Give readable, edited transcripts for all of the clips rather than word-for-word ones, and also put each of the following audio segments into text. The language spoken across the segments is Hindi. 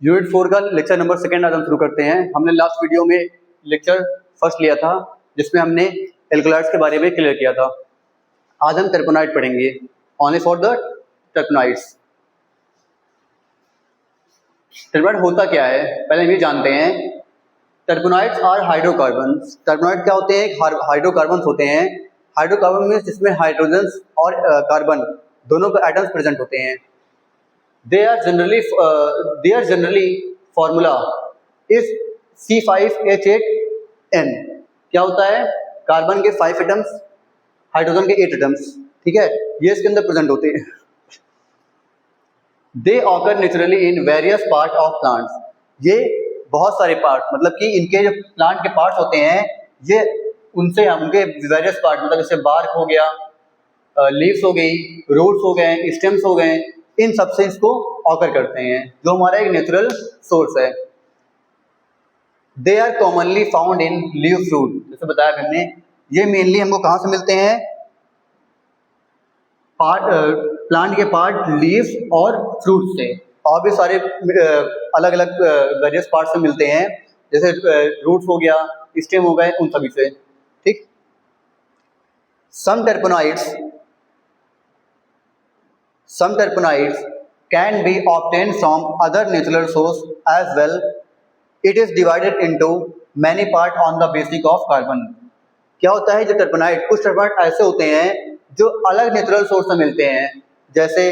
यूनिट 4 का लेक्चर नंबर 2 आज हम शुरू करते हैं। हमने लास्ट वीडियो में लेक्चर फर्स्ट लिया था जिसमें हमने एल्कलॉइड्स के बारे में क्लियर किया था। आज हम टर्पेनॉइड पढ़ेंगे, ओनली फॉर द टर्पेनॉइड्स। टर्पेनॉइड होता क्या है पहले हम ये जानते हैं। टर्पेनॉइड्स आर हाइड्रोकार्बन्स। टर्पेनॉइड क्या होते हैं? हाइड्रोकार्बन्स होते हैं। हाइड्रोकार्बन मीन्स जिसमें हाइड्रोजन और कार्बन दोनों के एटम्स प्रेजेंट होते हैं। Their generally formula is C5H8N। क्या होता है? कार्बन के 5 एटम्स, हाइड्रोजन के 8 एटम्स, ठीक है, ये इसके अंदर प्रेजेंट होते हैं। They occur naturally in various parts of plants। ये बहुत सारे पार्ट, मतलब कि इनके जो प्लांट के पार्ट्स होते हैं ये उनसे उनके वेरियस पार्ट, मतलब जैसे बार्क हो गया, लीव्स हो गई, रूट्स हो गए, स्टेम्स हो गए, इन सबसे इसको ऑकर करते हैं, जो हमारा एक नेचुरल सोर्स है। They are commonly found in leaf fruit. जैसे बताया हमने, ये मेनली हमको कहाँ से मिलते हैं? प्लांट के पार्ट, लीव्स और फ्रूट से, और भी सारे अलग अलग वेरियस पार्ट से मिलते हैं, जैसे रूट्स हो गया, स्टेम हो गए, उन सभी से, ठीक। Some terpenoids can be obtained from other natural source as well. It is divided into many parts on the basis of carbon। क्या होता है? जो टर्पेनॉइड, कुछ टर्पेनॉइड ऐसे होते हैं जो अलग नेचुरल सोर्स से मिलते हैं, जैसे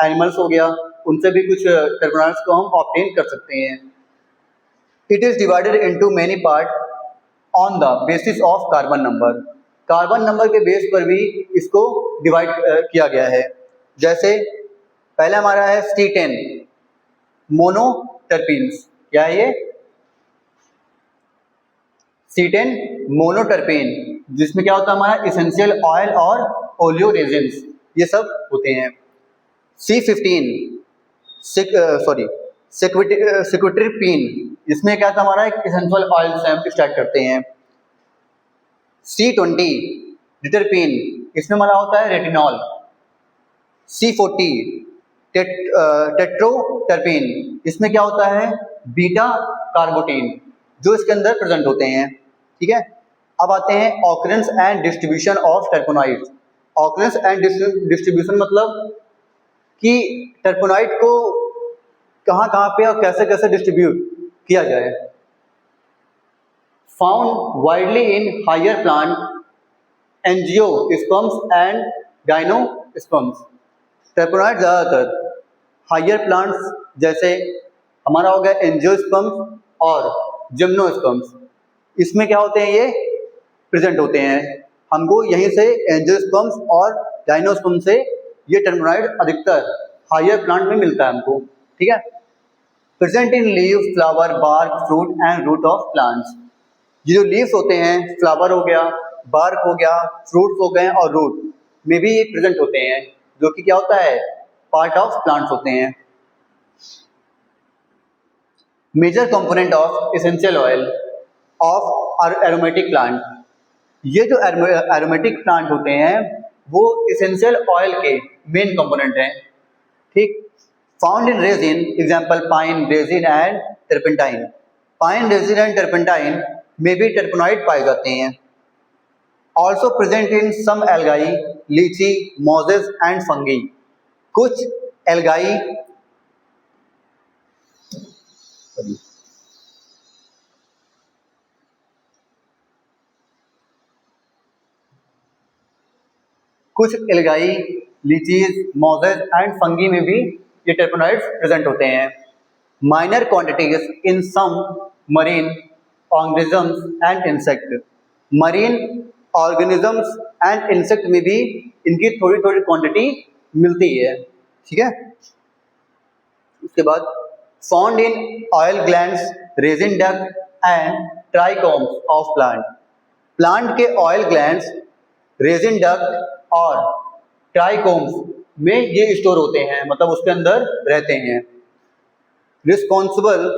एनिमल्स हो गया, उनसे भी कुछ टर्पेनॉइड्स को हम ऑब्टेन कर सकते हैं। It is divided into many parts on the basis of carbon number। Carbon number के बेस पर भी इसको डिवाइड किया गया है। जैसे पहले हमारा है C10 मोनोटर्पीन्स। क्या है ये? C10 मोनोटर्पीन, जिसमें क्या होता है? हमारा इसेंशियल ऑयल और ओलियो रेजिन्स, ये सब होते हैं। C15 सिक्विट्रिपीन, इसमें क्या था? हमारा एक इसेंशियल ऑयल से हम स्टार्ट करते हैं। C20 डिटरपीन, इसमें हमारा होता है रेटिनॉल। C40 टेट्रोटर्पीन, इसमें क्या होता है? बीटा कार्बोटीन, जो इसके अंदर प्रेजेंट होते हैं, ठीक है। अब आते हैं occurrence and distribution of टर्पेनॉइड्स। Occurrence and distribution मतलब कि टर्पेनॉइड को कहाँ कहाँ पे और कैसे कैसे डिस्ट्रीब्यूट किया जाए। Found widely in higher plant angiosperms and gymnosperms. Terpenoid ज़्यादातर हायर प्लांट्स, जैसे हमारा हो गया एंजियोस्पर्म्स और जिम्नोस्पर्म्स, इसमें क्या होते हैं? ये प्रेजेंट होते हैं। हमको यहीं से एंजियोस्पर्म्स और गाइनोस्पर्म से ये टर्पेनॉइड अधिकतर हायर प्लांट में मिलता है हमको, ठीक है। Present in leaf, flower, bark, fruit and root of plants. ये जो लीव्स होते हैं, फ्लावर हो गया, बार्क हो गया, फ्रूट्स हो गए और रूट में भी ये प्रेजेंट होते हैं, जो कि क्या होता है? पार्ट ऑफ प्लांट्स होते हैं। Major component of essential oil of aromatic plant. ये जो एरोमेटिक प्लांट होते हैं वो एसेंशियल ऑयल के मेन कंपोनेंट हैं, ठीक। Found in resin, example pine resin and turpentine. Pine resin and turpentine में भी टर्पेनॉइड पाए जाते हैं। Also present in some algae, lichen, mosses and fungi. कुछ algae, lichens, mosses and fungi में भी ये टर्पेनॉइड्स प्रेजेंट होते हैं। Minor quantities in some marine organisms and insect. Marine organisms and insect में भी इनकी थोड़ी थोड़ी क्वांटिटी मिलती है, ठीक है। उसके बाद found in oil glands, resin duct and trichomes of plant. Plant के ऑयल ग्लैंड्स, रेजिन डक्ट और ट्राइकोम्स में ये स्टोर होते हैं, मतलब उसके अंदर रहते हैं। Responsible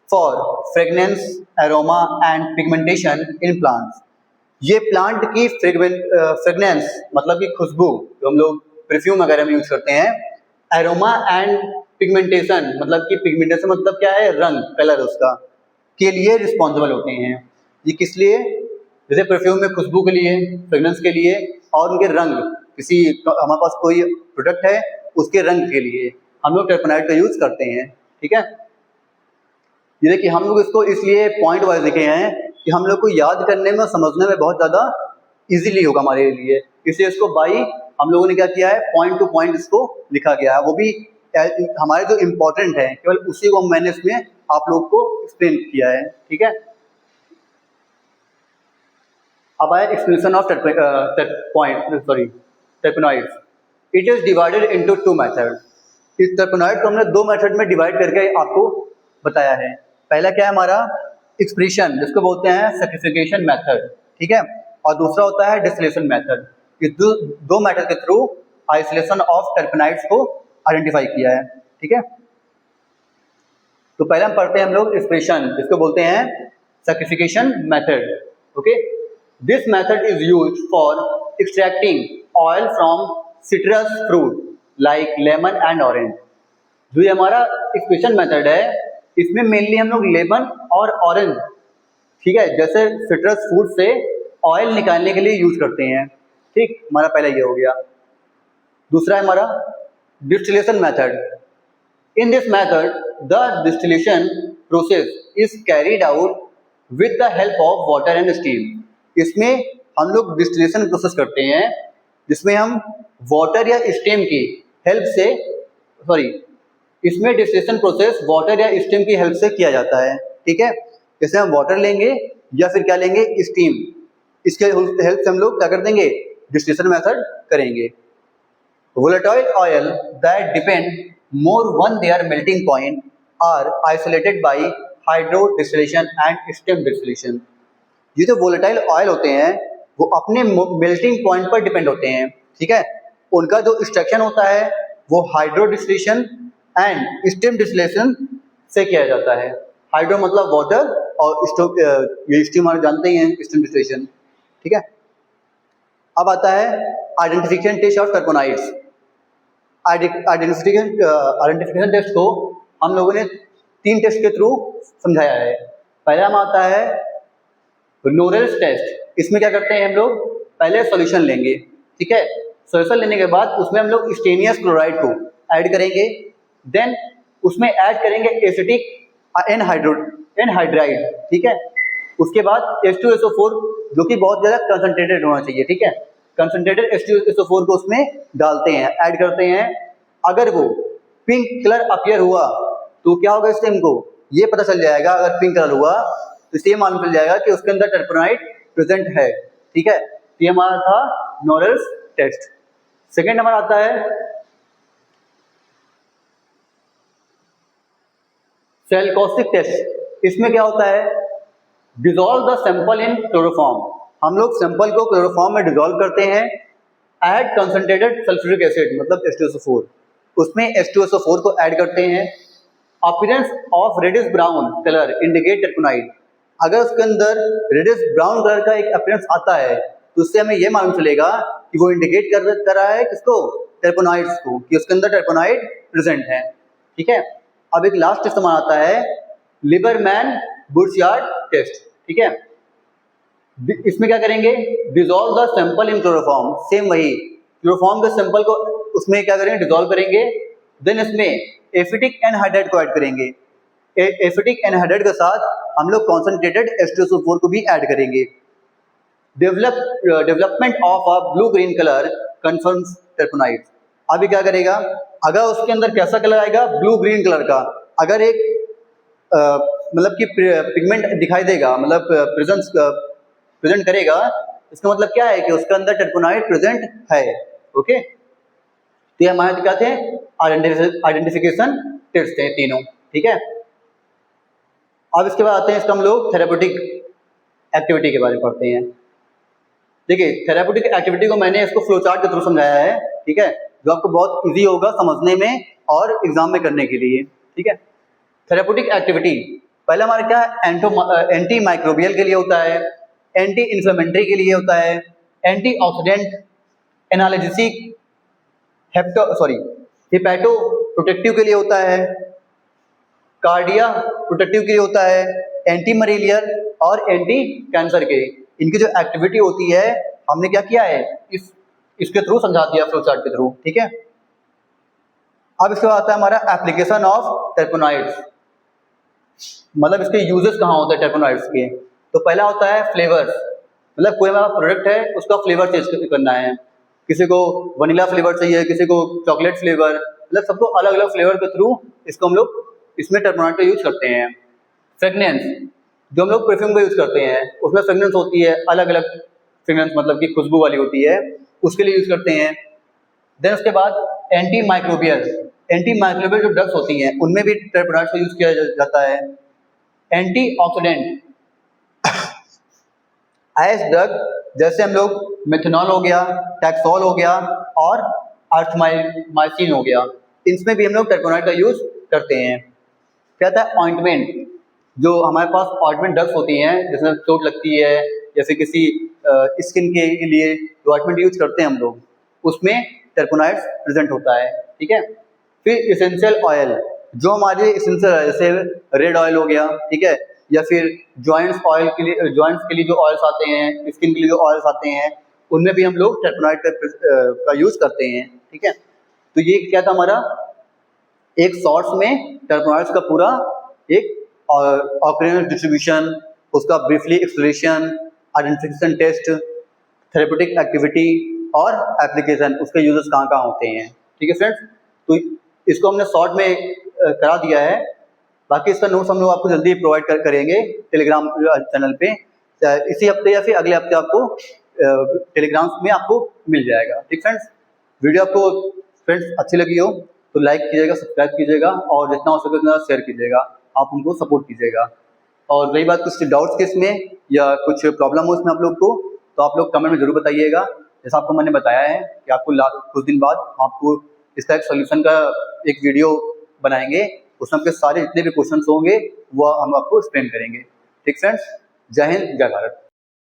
for fragrance, aroma and pigmentation in plants. ये प्लांट की फ्रेगनेंस मतलब कि खुशबू, जो हम लोग परफ्यूम वगैरह में यूज करते हैं, एरोमा एंड पिगमेंटेशन, मतलब कि पिगमेंटेशन मतलब क्या है, रंग, कलर उसका, के लिए रिस्पॉन्सिबल होते हैं। ये किस लिए, जैसे परफ्यूम में खुशबू के लिए, फ्रेगनेंस के लिए, और उनके रंग, किसी हमारे पास कोई प्रोडक्ट है उसके रंग के लिए हम लोग टर्पेनॉइड का यूज करते हैं। ठीक है, ये देखिए हम लोग इसको इसलिए पॉइंट वाइज लिखे हैं कि हम लोग को याद करने में, समझने में बहुत ज़्यादा इजीली होगा हमारे लिए, इसलिए इसको बाई हम लोगों ने क्या किया है, पॉइंट टू पॉइंट इसको लिखा गया है, वो भी हमारे जो इम्पोर्टेंट है केवल उसी को मैंने इसमें आप लोग को एक्सप्लेन किया है। ठीक है, अब आए explanation of टर्पेनॉइड्स। It is divided into two method. इस टर्पेनॉइड को हमने दो मेथड में डिवाइड करके आपको बताया है। पहला क्या है हमारा, एक्सप्रेशन, जिसको बोलते हैं सैक्रिफिकेशन मेथड। ठीक है, और दूसरा होता है डिस्टिलेशन मेथड। इस दो मेथड के थ्रू आइसोलेशन ऑफ टर्पेनॉइड्स को आइडेंटिफाई किया है। ठीक है, तो पहले हम पढ़ते हैं हम लोग एक्सप्रेशन, जिसको बोलते हैं scarification method. Okay, this method is used for extracting oil from citrus fruit like lemon and orange. जो ये हमारा एक्सप्रेशन मेथड है, इसमें मेनली हम लोग लेमन और ऑरेंज, ठीक है, जैसे सिट्रस फ्रूट से ऑयल निकालने के लिए यूज करते हैं। ठीक, हमारा पहला ये हो गया। दूसरा है हमारा distillation method. In this method the distillation process is carried out with the help of water and steam. इसमें हम लोग डिस्टिलेशन प्रोसेस करते हैं, जिसमें हम वाटर या स्टीम की हेल्प से, इसमें डिस्टिलेशन प्रोसेस वाटर या स्टीम की हेल्प से किया जाता है। ठीक है, जैसे हम वाटर लेंगे या फिर क्या लेंगे, स्टीम, इसके हेल्प से हम लोग क्या कर देंगे, डिस्टिलेशन मेथड करेंगे। Volatile oil that depend more on their melting point are isolated by hydrodistillation and steam distillation। ये जो वोलेटाइल ऑयल होते हैं वो अपने मेल्टिंग पॉइंट पर डिपेंड होते हैं। ठीक है, उनका जो एक्सट्रैक्शन होता है वो हाइड्रोडिस्टिलेशन एंड स्टीम डिस्टिलेशन से किया जाता है। हाइड्रो मतलब वाटर, और ये स्टीम आप जानते ही हैं, स्टीम डिस्टिलेशन। ठीक है, अब आता है identification test of terpenoids. Identification test को हम लोगों ने तीन टेस्ट के थ्रू समझाया है। पहला में आता है नोरेल्स टेस्ट। इसमें क्या करते हैं हम लोग, पहले सॉल्यूशन लेंगे। ठीक है, सॉल्यूशन लेने के बाद उसमें हम लोग स्टेनियस क्लोराइड को ऐड करेंगे, देन उसमें ऐड करेंगे एसिटिक एनहाइड्राइड। ठीक है, उसके बाद H2SO4 जो कि बहुत ज़्यादा कंसनट्रेटेड होना चाहिए। ठीक है, कंसनट्रेटेड H2SO4 को उसमें डालते हैं, ऐड करते हैं। अगर वो पिंक कलर अपीयर हुआ तो क्या होगा, इससे हमको ये पता चल जाएगा, अगर पिंक कलर हुआ तो इससे मालूम चल जाएगा कि उसके अंदर टर्पेनॉइड प्रेजेंट है। ठीक है, ये हमारा था नोरेल्स टेस्ट। सेकेंड नंबर आता है सेल्कोसिक टेस्ट। इसमें क्या होता है, dissolve the sample in chloroform. हम लोग सैंपल को क्लोरोफॉर्म में डिजोल्व करते हैं, ऐड कंसंट्रेटेड सल्फ्यूरिक एसिड मतलब H2SO4, उसमें H2SO4 को ऐड करते हैं। Appearance of reddish brown colour indicate terpenoid. अगर उसके अंदर रेडिश ब्राउन कलर का एक अपीयरेंस आता है तो उससे हमें यह मालूम चलेगा कि वो इंडिकेट कर रहा है किसको, टर्पेनॉइड्स को, कि उसके अंदर टर्पेनॉइड प्रेजेंट है। ठीक है, अब एक लास्ट टेस्ट हमारा आता है लिबरमैन बुर्चार्ड टेस्ट। ठीक है, इसमें क्या करेंगे, dissolve the sample in chloroform. Same वही क्लोरोफॉर्म के सैंपल को उसमें क्या करेंगे, डिजोल्व करेंगे, देन इसमें एसिटिक एनहाइड्राइड को ऐड करेंगे। एसिटिक एनहाइड्राइड के साथ हम लोग कॉन्सेंट्रेटेड H2SO4 को भी ऐड करेंगे। Development of a blue green colour confirms टर्पेनॉइड। अभी क्या करेगा, अगर उसके अंदर कैसा कलर आएगा, ब्लू ग्रीन कलर का, अगर एक मतलब कि पिगमेंट दिखाई देगा, मतलब प्रेजेंट करेगा, इसका मतलब क्या है कि उसके अंदर टर्पेनॉइड प्रेजेंट है। ओके, तो ये हमारे क्या थे, आइडेंटिफिकेशन टेस्ट थे तीनों। ठीक है, अब इसके बाद आते हैं इसका हम लोग थेरेप्यूटिक एक्टिविटी के बारे में पढ़ते हैं। देखिए, थेरेप्यूटिक एक्टिविटी को मैंने इसको फ्लो चार्ट के थ्रू समझाया है। ठीक है, जो आपको बहुत इजी होगा समझने में और एग्जाम में करने के लिए। ठीक है, थेरेप्यूटिक एक्टिविटी पहले हमारा क्या है, एंटी माइक्रोबियल के लिए होता है, एंटी इन्फ्लेमेटरी के लिए होता है, एंटी ऑक्सीडेंट, एनालिसिक, हिपैटो प्रोटेक्टिव के लिए होता है, कार्डिया प्रोटेक्टिव के लिए होता है, एंटी मलेरियल और एंटी कैंसर के। इनकी जो एक्टिविटी होती है हमने क्या किया है इसके थ्रू समझा दिया फ्लो चार्ट के थ्रू, ठीक है। अब इसके बाद आता है हमारा एप्लीकेशन ऑफ टेरपेनॉइड्स, मतलब इसके यूजेस कहाँ होते हैं टेरपेनॉइड्स के। तो पहला होता है फ्लेवर्स, मतलब कोई हमारा प्रोडक्ट है उसका फ्लेवर चेंज करना है, किसी को वनीला फ्लेवर चाहिए, किसी को चॉकलेट फ्लेवर, मतलब सबको अलग अलग फ्लेवर के थ्रू इसको हम लोग इसमें टेरपेनॉइड का यूज करते हैं। फ्रेगनेंस, जो हम लोग परफ्यूम का यूज करते हैं उसमें फ्रेगनेंस होती है, अलग अलग फ्रेगनेंस मतलब कि खुशबू वाली होती है, उसके लिए यूज करते हैं। देन उसके बाद एंटी माइक्रोबियल जो ड्रग्स होती हैं उनमें भी टेरपेनॉइड का यूज किया जाता है। एंटी ऑक्सीडेंट आयस ड्रग, जैसे हम लोग मेथनॉल हो गया, टैक्सोल हो गया और अर्थमाइसिन हो गया, इसमें भी हम लोग टेरपेनॉइड का यूज करते हैं। क्या था ऑइंटमेंट, जो हमारे पास ऑइंटमेंट ड्रग्स होती हैं जिसमें चोट लगती है या फिर किसी स्किन के लिए जो ऑइंटमेंट यूज करते हैं हम लोग, उसमें टेरपेनॉइड प्रेजेंट होता है, ठीक है। फिर एसेंशियल ऑयल, जो हमारे एसेंशियल ऑयल जैसे रेड ऑयल हो गया, ठीक है, या फिर जॉइंट्स के लिए जो ऑयल्स आते हैं, स्किन के लिए जो ऑयल्स आते हैं, उनमें भी हम लोग टेरपेनॉइड का यूज करते हैं, ठीक है। तो ये क्या था हमारा एक शॉर्ट्स में टेरपेनॉइड्स का पूरा एक ऑकरेंस डिस्ट्रीब्यूशन, उसका briefly explanation, identification test, therapeutic activity और एप्लीकेशन, उसके यूजेस कहाँ कहाँ होते हैं, ठीक है फ्रेंड्स। तो इसको हमने शॉर्ट में करा दिया है, बाकी इसका नोट्स हम लोग आपको जल्दी प्रोवाइड करेंगे टेलीग्राम चैनल पे, इसी हफ्ते या फिर अगले हफ्ते आपको टेलीग्राम में आपको मिल जाएगा, ठीक फ्रेंड्स। वीडियो आपको फ्रेंड्स अच्छी लगी हो तो लाइक कीजिएगा, सब्सक्राइब कीजिएगा और जितना हो सके उतना शेयर कीजिएगा, आप उनको सपोर्ट कीजिएगा। और रही बात कुछ डाउट्स के इसमें या कुछ प्रॉब्लम हो इसमें आप लोग को, तो आप लोग कमेंट में जरूर बताइएगा। जैसा आपको मैंने बताया है कि आपको कुछ दिन बाद आपको इसका एक सोल्यूशन का एक वीडियो बनाएंगे, उसमें आपके सारे जितने भी क्वेश्चन होंगे वो हम आपको एक्सप्लेन करेंगे, ठीक फ्रेंड्स। जय हिंद, जय भारत।